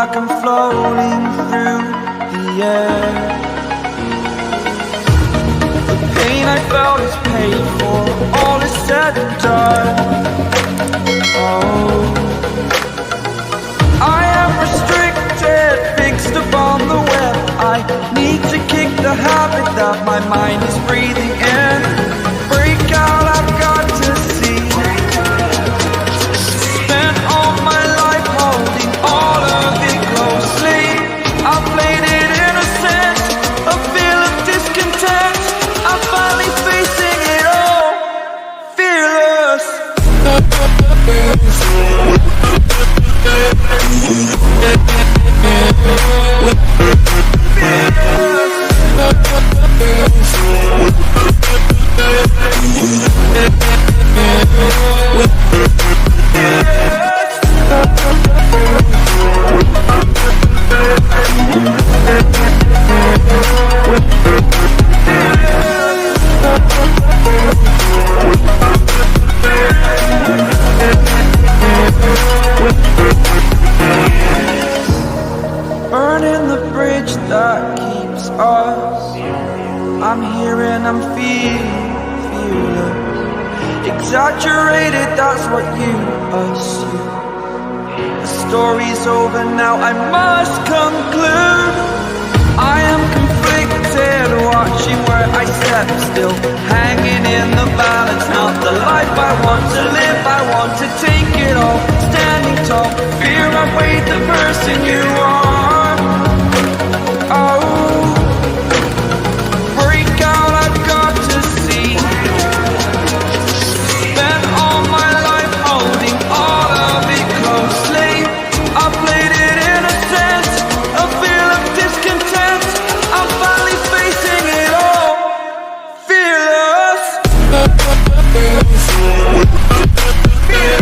like I'm floating through the air. The pain I felt is paid for, all is said and done. Oh, I am restricted, fixed upon the web. I need to kick the habit that my mind is breathing in. Break out, I've got to see. Spent all my life holding all of it closely. I played it innocent, a feel of discontent. I'm finally facing it all, fearless. Burning the bridge that keeps us. I'm here and I'm fearless. Exaggerated, that's what you assume. The story's over now, I must conclude. I am conflicted, watching where I step still, hanging in the balance. Not the life I want to live, I want to take it all. Standing tall, fear I've weighed the person you are. Oh, break out, I've got to see. Spent all my life holding all of it closely. I played it innocent, a feel of discontent. I'm finally facing it all, fearless. Fearless.